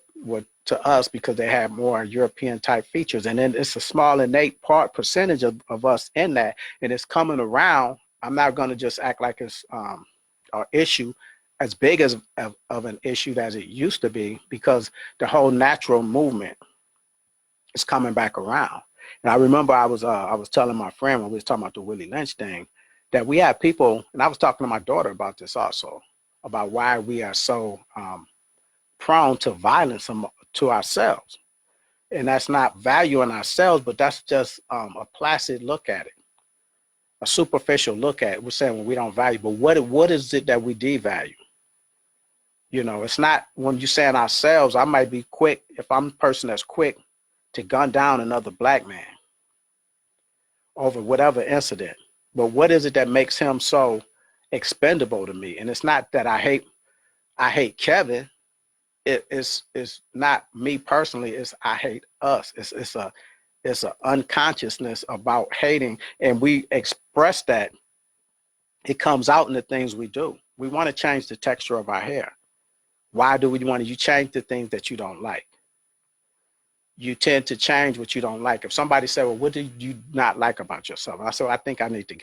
to us because they have more European type features. And then it's a small innate percentage of us in that. And it's coming around. I'm not going to just act like it's an issue as big as of an issue as it used to be, because the whole natural movement is coming back around. And I remember I was telling my friend when we was talking about the Willie Lynch thing, that we have people, and I was talking to my daughter about this also, about why we are so prone to violence to ourselves. And that's not valuing ourselves, but that's just a placid look at it, a superficial look at it. We're saying, well, we don't value, but what is it that we devalue? You know, it's not when you're saying ourselves. I might be quick, if I'm a person that's quick to gun down another black man over whatever incident. But what is it that makes him so expendable to me? And it's not that I hate Kevin. It's not me personally. It's I hate us. It's a unconsciousness about hating, and we express that. It comes out in the things we do. We want to change the texture of our hair. Why do we want to? You change the things that you don't like. You tend to change what you don't like. If somebody said, well, what do you not like about yourself? I said, I think I need to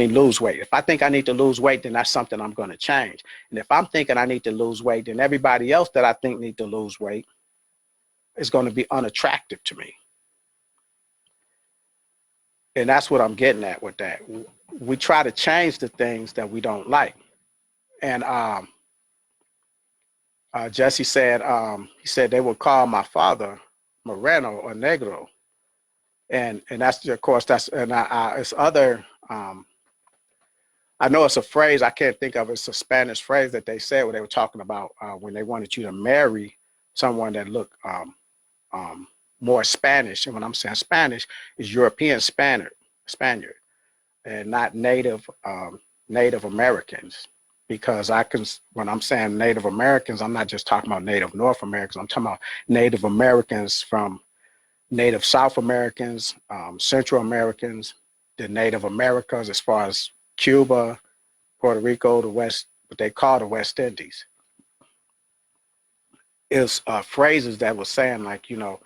lose weight. If I think I need to lose weight, then that's something I'm going to change. And if I'm thinking I need to lose weight, then everybody else that I think need to lose weight is going to be unattractive to me. And that's what I'm getting at with that. We try to change the things that we don't like. And Jesse said, he said they would call my father Moreno or Negro. And that's, of course, that's, and it's other, I know it's a phrase, I can't think of it. It's a Spanish phrase that they said when they were talking about when they wanted you to marry someone that looked more Spanish. And when I'm saying Spanish, is European Spaniard, and not Native Americans. Because when I'm saying Native Americans, I'm not just talking about Native North Americans. I'm talking about Native Americans from Native South Americans, Central Americans, the Native Americas, as far as Cuba, Puerto Rico, the West, what they call the West Indies. It's phrases that was saying, like, you know,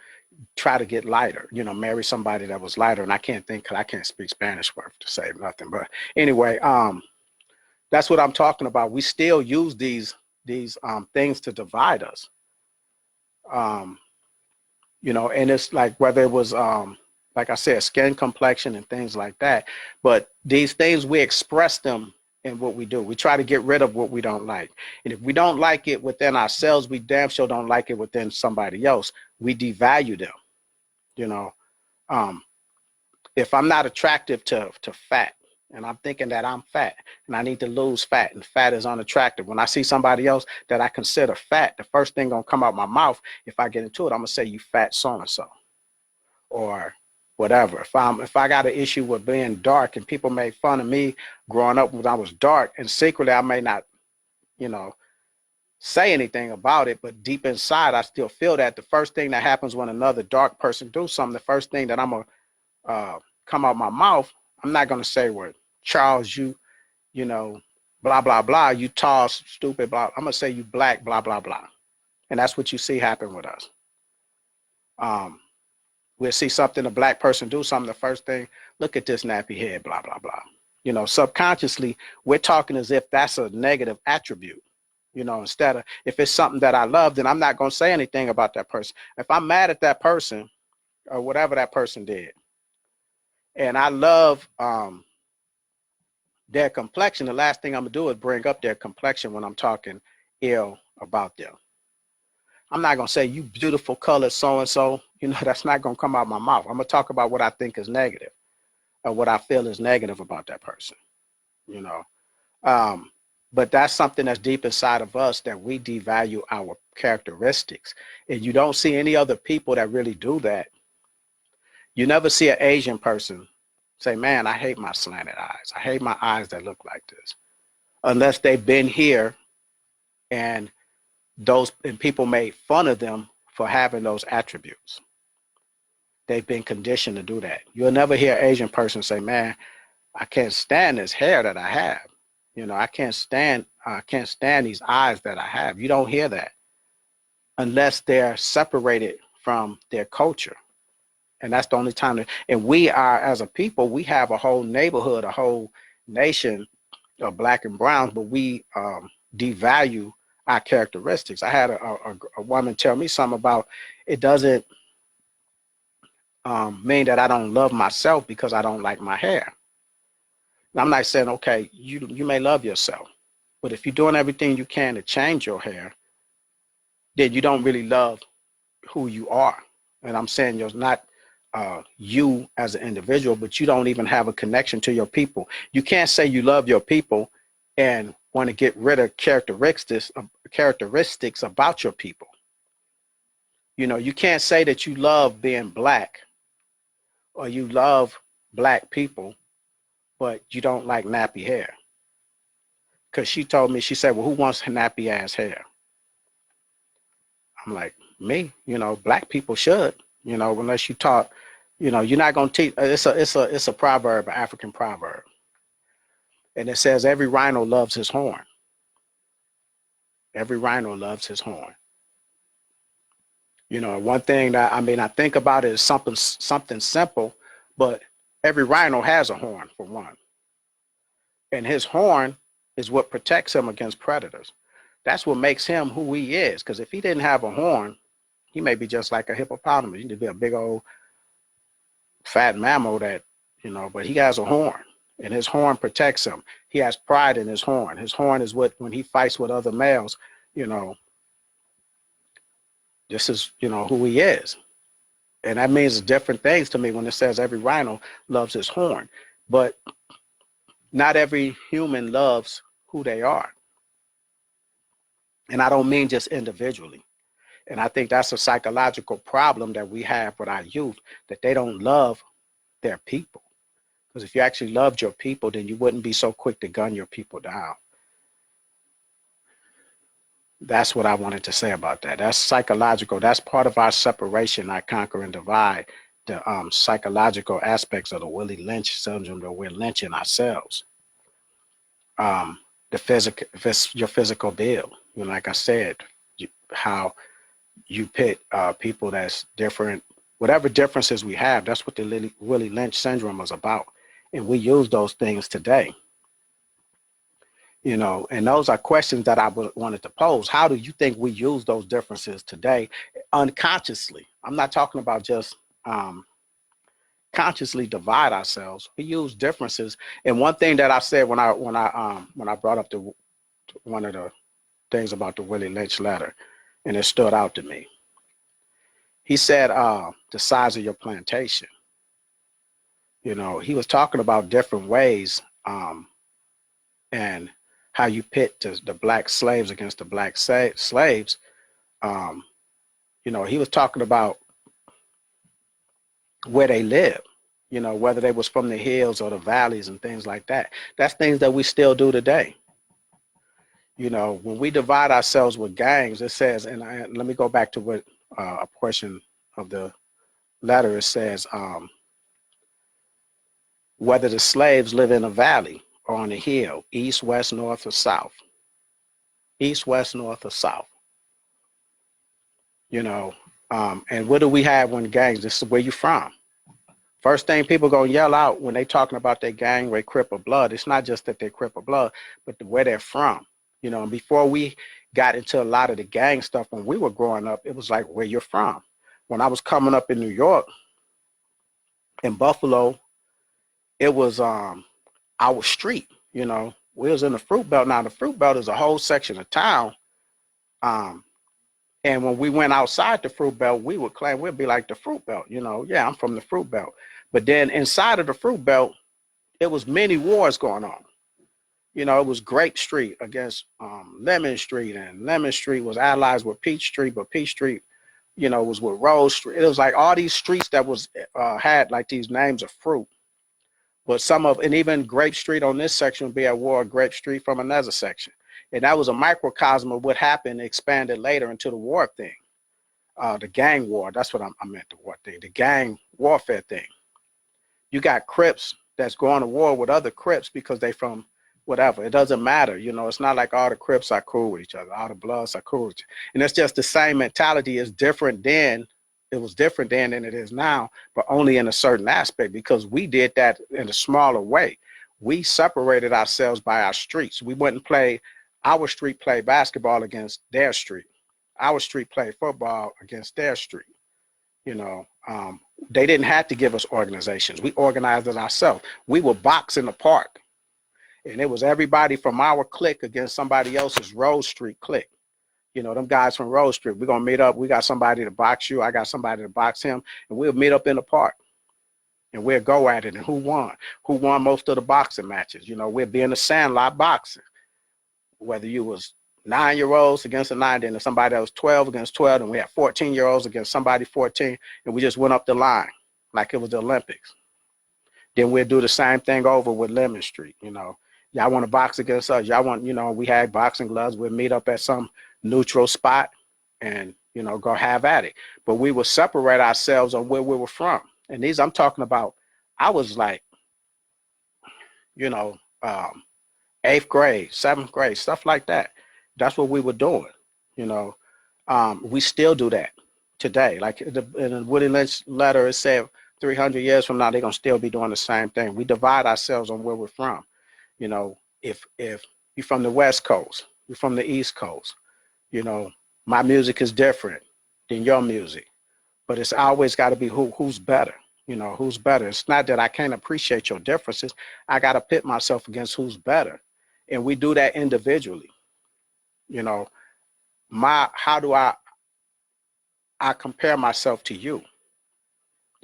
try to get lighter, you know, marry somebody that was lighter. And I can't think, because I can't speak Spanish worth to say nothing. But anyway, that's what I'm talking about. We still use these things to divide us. You know, and it's like whether it was, like I said, skin complexion and things like that. But these things, we express them in what we do. We try to get rid of what we don't like. And if we don't like it within ourselves, we damn sure don't like it within somebody else. We devalue them. You know, if I'm not attractive to fat, and I'm thinking that I'm fat and I need to lose fat, and fat is unattractive. When I see somebody else that I consider fat, the first thing gonna come out my mouth, if I get into it, I'm gonna say, you fat so-and-so, or whatever. If I got an issue with being dark, and people made fun of me growing up when I was dark, and secretly I may not, you know, say anything about it, but deep inside I still feel that. The first thing that happens when another dark person do something, the first thing that I'm gonna come out my mouth, I'm not gonna say, well, Charles, you know, blah, blah, blah, you tall, stupid, blah. I'm gonna say, you black, blah, blah, blah. And that's what you see happen with us. We'll see something, a black person do something, the first thing, look at this nappy head, blah, blah, blah. You know, subconsciously, we're talking as if that's a negative attribute. You know, instead of, if it's something that I love, then I'm not gonna say anything about that person. If I'm mad at that person or whatever that person did, and I love their complexion, the last thing I'm gonna do is bring up their complexion when I'm talking ill about them. I'm not gonna say, you beautiful color so-and-so, you know, that's not gonna come out my mouth. I'm gonna talk about what I think is negative, or what I feel is negative about that person, you know. But that's something that's deep inside of us, that we devalue our characteristics. And you don't see any other people that really do that. You never see an Asian person say, man, I hate my slanted eyes. I hate my eyes that look like this. Unless they've been here and people made fun of them for having those attributes. They've been conditioned to do that. You'll never hear an Asian person say, man, I can't stand this hair that I have. You know, I can't stand these eyes that I have. You don't hear that. unless they're separated from their culture. And that's the only time that, and we are, as a people, we have a whole neighborhood, a whole nation of black and browns, but we devalue our characteristics. I had a woman tell me something about, it doesn't mean that I don't love myself because I don't like my hair. And I'm not saying, okay, you may love yourself, but if you're doing everything you can to change your hair, then you don't really love who you are. And I'm saying you're not you as an individual, but you don't even have a connection to your people. You can't say you love your people and want to get rid of characteristics about your people. You know, you can't say that you love being black or you love black people, but you don't like nappy hair. Because she told me, she said, well, who wants nappy ass hair? I'm like, me, you know, black people should, you know, unless you taught, you know, you're not going to teach. It's a proverb, an African proverb. And it says, every rhino loves his horn. Every rhino loves his horn. You know, one thing that, I mean, I think about it is something simple, but every rhino has a horn, for one. And his horn is what protects him against predators. That's what makes him who he is. Because if he didn't have a horn, he may be just like a hippopotamus. He could be a big old fat mammal that, you know, but he has a horn, and his horn protects him. He has pride in his horn. His horn is what, when he fights with other males, you know, this is, you know, who he is. And that means different things to me when it says every rhino loves his horn. But not every human loves who they are. And I don't mean just individually. And I think that's a psychological problem that we have with our youth, that they don't love their people. Because if you actually loved your people, then you wouldn't be so quick to gun your people down. That's what I wanted to say about that. That's psychological. That's part of our separation, our conquer and divide, the psychological aspects of the Willie Lynch syndrome, that we're lynching ourselves. The physical, your physical build, you know, like I said, how you pit people that's different, whatever differences we have, that's what the Willie Lynch syndrome is about. And we use those things today. You know, and those are questions that I wanted to pose. How do you think we use those differences today unconsciously? I'm not talking about just consciously divide ourselves. We use differences. And one thing that I said when I brought up one of the things about the Willie Lynch letter, and it stood out to me. He said the size of your plantation. You know, he was talking about different ways and how you pit the black slaves against the black slaves. You know, he was talking about where they live, you know, whether they was from the hills or the valleys and things like that. That's things that we still do today. You know, when we divide ourselves with gangs, it says, and let me go back to what a portion of the letter, it says, whether the slaves live in a valley or on a hill, east, west, north, or south. East, west, north, or south. You know, and what do we have when gangs? This is where you from. First thing people gonna yell out when they talking about their gang, where Crip or Blood, it's not just that they're Crip or Blood, but where they're from. You know, and before we got into a lot of the gang stuff when we were growing up, it was like where you're from. When I was coming up in New York, in Buffalo, it was our street. You know, we was in the Fruit Belt. Now the Fruit Belt is a whole section of town. And when we went outside the Fruit Belt, we would claim we'd be like the Fruit Belt. You know, yeah, I'm from the Fruit Belt. But then inside of the Fruit Belt, it was many wars going on. You know, it was Grape Street against Lemon Street, and Lemon Street was allies with Peach Street, but Peach Street, you know, was with Rose Street. It was like all these streets that was had like these names of fruit. But some of, and even Grape Street on this section would be at war with Grape Street from another section. And that was a microcosm of what happened, expanded later into the war thing, the gang war. That's what I meant, the war thing, the gang warfare thing. You got Crips that's going to war with other Crips because they from whatever. It doesn't matter. You know, it's not like all the Crips are cool with each other. All the Bloods are cool with each other. And it's just the same mentality. Is different then. It was different then than it is now, but only in a certain aspect, because we did that in a smaller way. We separated ourselves by our streets. We wouldn't play, our street play basketball against their street. Our street play football against their street. You know, they didn't have to give us organizations. We organized it ourselves. We would box in the park, and it was everybody from our clique against somebody else's Rose Street clique. You know, them guys from Rose Street, we're going to meet up. We got somebody to box you. I got somebody to box him, and we'll meet up in the park, and we'll go at it. And who won most of the boxing matches? You know, we'll be in the sandlot boxing, whether you was 9-year-olds against a 9, then somebody that was 12 against 12, and we had 14-year-olds against somebody 14, and we just went up the line like it was the Olympics. Then we'll do the same thing over with Lemon Street. You know, y'all want to box against us? Y'all want, you know, we had boxing gloves. We'll meet up at some neutral spot and, you know, go have at it. But we will separate ourselves on where we were from. And these, I'm talking about, I was like, you know, 8th grade, 7th grade, stuff like that. That's what we were doing. You know, we still do that today. Like in the Willie Lynch letter, it said 300 years from now, they're going to still be doing the same thing. We divide ourselves on where we're from. You know, if you're from the West Coast, you're from the East Coast, you know, my music is different than your music, but it's always got to be who's better. You know, who's better. It's not that I can't appreciate your differences. I got to pit myself against who's better. And we do that individually. You know, how do I compare myself to you?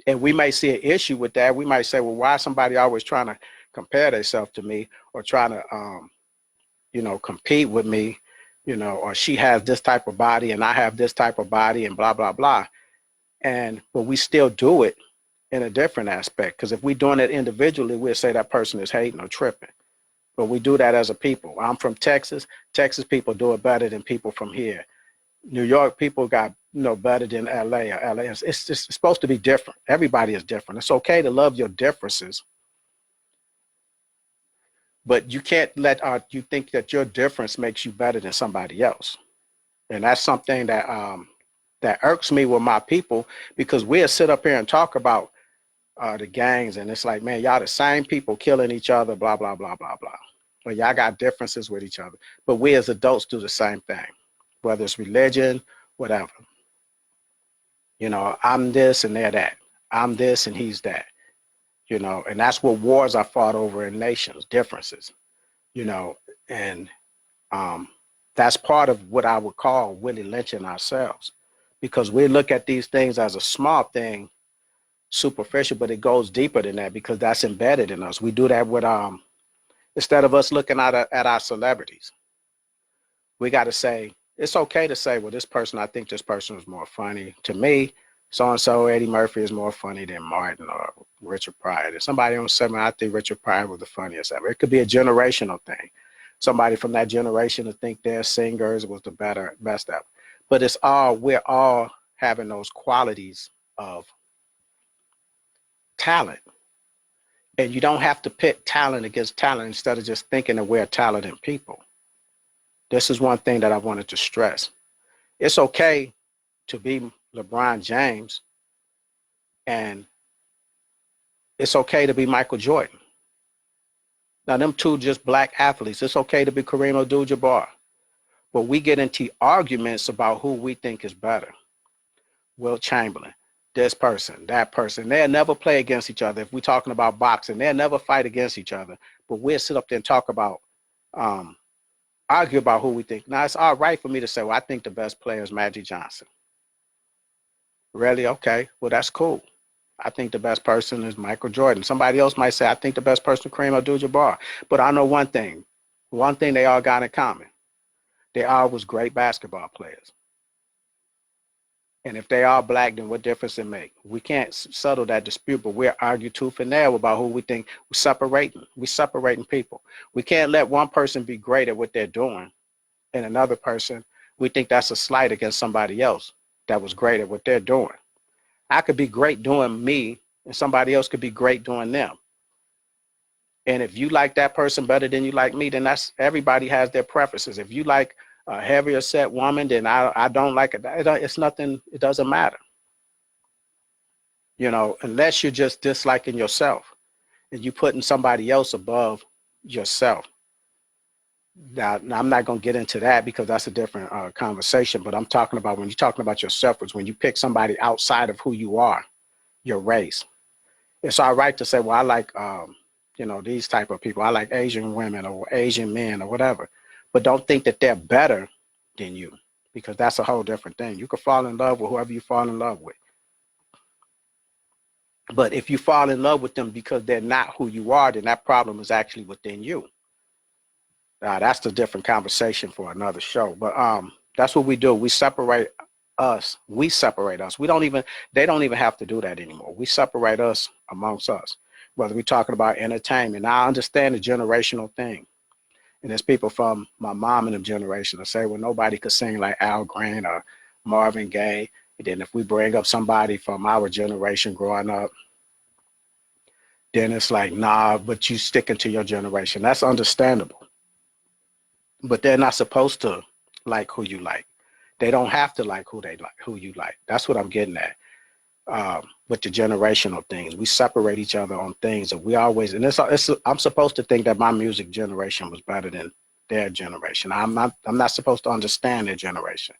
And we may see an issue with that. We might say, well, why is somebody always trying to compare themselves to me, or trying to, you know, compete with me, you know, or she has this type of body and I have this type of body and blah, blah, blah. But we still do it in a different aspect, because if we're doing it individually, we'll say that person is hating or tripping. But we do that as a people. I'm from Texas. Texas people do it better than people from here. New York people got, you know, better than LA or LA. It's just supposed to be different. Everybody is different. It's okay to love your differences, but you can't let you think that your difference makes you better than somebody else. And that's something that that irks me with my people, because we'll sit up here and talk about the gangs, and it's like, man, y'all the same people killing each other, blah, blah, blah, blah, blah. But y'all got differences with each other. But we as adults do the same thing, whether it's religion, whatever. You know, I'm this and they're that. I'm this and he's that. You know, and that's what wars are fought over in nations, differences. You know, and that's part of what I would call Willie lynching ourselves, because we look at these things as a small thing, superficial, but it goes deeper than that, because that's embedded in us. We do that with instead of us looking at our celebrities, we got to say, it's okay to say, well, this person, I think this person was more funny to me. So and so Eddie Murphy is more funny than Martin or Richard Pryor. If somebody on seven, I think Richard Pryor was the funniest ever. It could be a generational thing. Somebody from that generation to think their singers was the best ever. But it's all, we're all having those qualities of talent. And you don't have to pit talent against talent instead of just thinking that we're talented people. This is one thing that I wanted to stress. It's okay to be LeBron James, and it's okay to be Michael Jordan. Now, them two just black athletes. It's okay to be Kareem Abdul-Jabbar. But we get into arguments about who we think is better. Wilt Chamberlain, this person, that person. They'll never play against each other. If we're talking about boxing, they'll never fight against each other. But we'll sit up there and talk about, argue about who we think. Now, it's all right for me to say, well, I think the best player is Magic Johnson. Really? Okay. Well, that's cool. I think the best person is Michael Jordan. Somebody else might say, I think the best person is Kareem Abdul-Jabbar. But I know one thing they all got in common. They all was great basketball players. And if they are black, then what difference it make? We can't settle that dispute, but we'll argue tooth and nail about who we think we're separating. We're separating people. We can't let one person be great at what they're doing and another person, we think that's a slight against somebody else that was great at what they're doing. I could be great doing me and somebody else could be great doing them. And if you like that person better than you like me, then that's, everybody has their preferences. If you like a heavier set woman, then I don't like it. It's nothing, it doesn't matter. You know, unless you're just disliking yourself and you putting somebody else above yourself. Now, I'm not going to get into that because that's a different conversation, but I'm talking about when you're talking about yourself, is when you pick somebody outside of who you are, your race. It's all right to say, well, I like, you know, these type of people. I like Asian women or Asian men or whatever, but don't think that they're better than you, because that's a whole different thing. You can fall in love with whoever you fall in love with. But if you fall in love with them because they're not who you are, then that problem is actually within you. That's a different conversation for another show. But that's what we do. We separate us. We separate us. We don't even, they don't even have to do that anymore. We separate us amongst us, whether we're talking about entertainment. Now, I understand the generational thing. And there's people from my mom and them generation that say, well, nobody could sing like Al Green or Marvin Gaye. And then if we bring up somebody from our generation growing up, then it's like, nah, but you sticking to your generation. That's understandable. But they're not supposed to like who you like. They don't have to like who you like. That's what I'm getting at. With the generational things, we separate each other on things that we always, and I'm supposed to think that my music generation was better than their generation. I'm not supposed to understand their generation.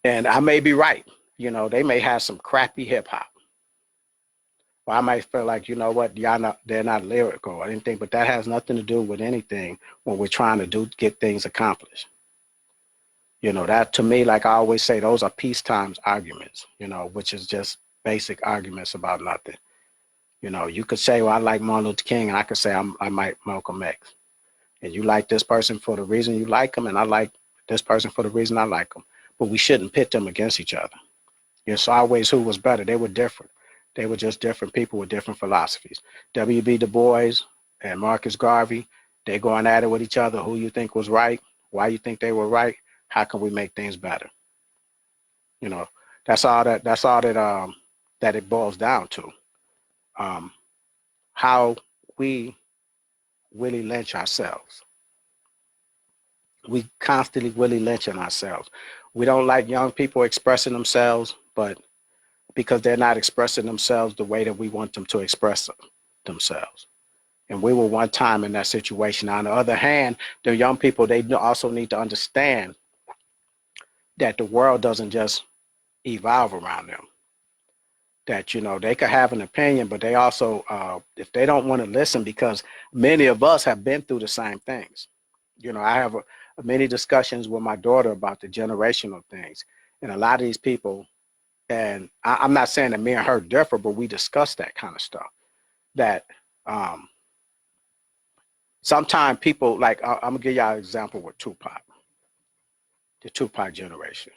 And I may be right. You know, they may have some crappy hip hop. Or I might feel like, you know what, they're not lyrical or anything, but that has nothing to do with anything when we're trying to get things accomplished. You know, that to me, like I always say, those are peacetime arguments, you know, which is just basic arguments about nothing. You know, you could say, well, I like Martin Luther King, and I could say I like Malcolm X. And you like this person for the reason you like them, and I like this person for the reason I like them. But we shouldn't pit them against each other. It's always who was better. They were different. They were just different people with different philosophies. W.B. Du Bois and Marcus Garvey, they're going at it with each other. Who you think was right? Why you think they were right? How can we make things better? You know, that's all that that it boils down to. How we Willie lynch ourselves. We constantly Willie lynching ourselves. We don't like young people expressing themselves, but because they're not expressing themselves the way that we want them to express themselves. And we were one time in that situation. Now, on the other hand, the young people, they also need to understand that the world doesn't just evolve around them. That, you know, they could have an opinion, but they also, if they don't want to listen, because many of us have been through the same things. You know, I have many discussions with my daughter about the generational things. And a lot of these people, and I'm not saying that me and her differ, but we discuss that kind of stuff. That sometimes people, like, I'm going to give y'all an example with Tupac, the Tupac generation.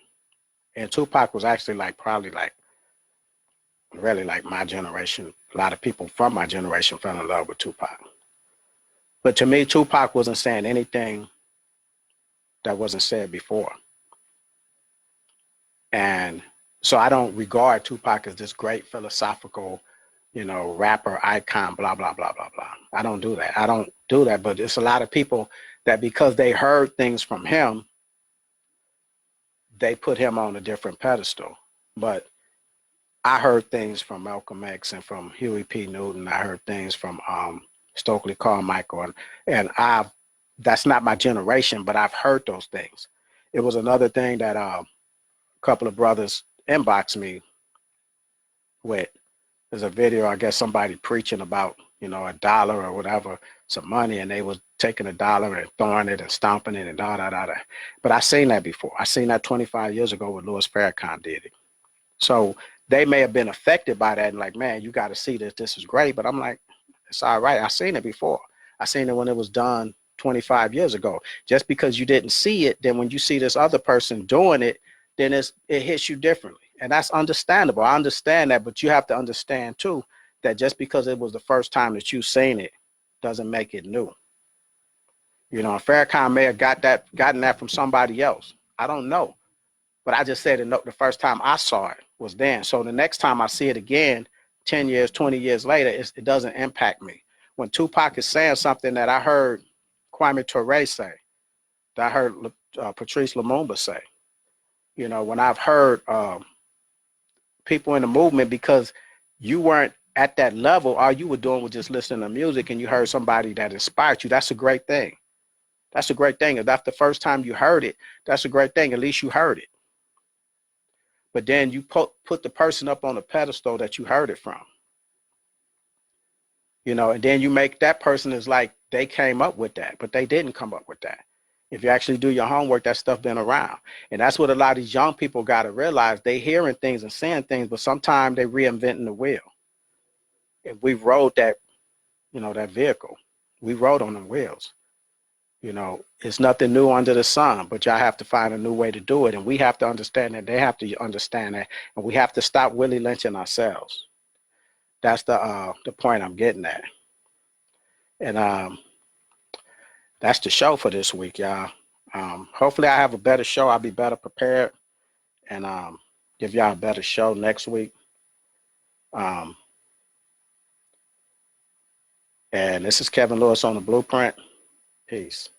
And Tupac was actually like, probably like, really like my generation. A lot of people from my generation fell in love with Tupac. But to me, Tupac wasn't saying anything that wasn't said before. And so I don't regard Tupac as this great philosophical, you know, rapper icon, blah, blah, blah, blah, blah. I don't do that. I don't do that. But it's a lot of people that because they heard things from him, they put him on a different pedestal. But I heard things from Malcolm X and from Huey P. Newton. I heard things from Stokely Carmichael. And that's not my generation, but I've heard those things. It was another thing that a couple of brothers inboxed me with. There's a video, I guess somebody preaching about, you know, $1 or whatever, some money, and they was taking $1 and throwing it and stomping it and da da da da. But I seen that before. I seen that 25 years ago when Louis Farrakhan did it. So they may have been affected by that and like, man, you got to see this. This is great. But I'm like, it's all right. I seen it before. I seen it when it was done 25 years ago. Just because you didn't see it, then when you see this other person doing it, then it hits you differently. And that's understandable. I understand that, but you have to understand too, that just because it was the first time that you've seen it doesn't make it new. You know, Farrakhan may have gotten that from somebody else. I don't know. But I just said the first time I saw it was then. So the next time I see it again, 10 years, 20 years later, it doesn't impact me. when Tupac is saying something that I heard Kwame Ture say, that I heard Patrice Lumumba say, you know, when I've heard people in the movement, because you weren't at that level, all you were doing was just listening to music and you heard somebody that inspired you. That's a great thing. That's a great thing. If that's the first time you heard it, that's a great thing. At least you heard it. But then you put the person up on a pedestal that you heard it from, you know, and then you make that person is like they came up with that, but they didn't come up with that. If you actually do your homework, that stuff been around. And that's what a lot of these young people got to realize. They hearing things and saying things, but sometimes they reinventing the wheel. If we rode that, you know, that vehicle, we rode on them wheels. You know, it's nothing new under the sun, but y'all have to find a new way to do it. And we have to understand that. They have to understand that. And we have to stop Willie lynching ourselves. That's the point I'm getting at. And that's the show for this week, y'all. Hopefully I have a better show. I'll be better prepared and give y'all a better show next week. And this is Kevin Lewis on the Blueprint. Peace.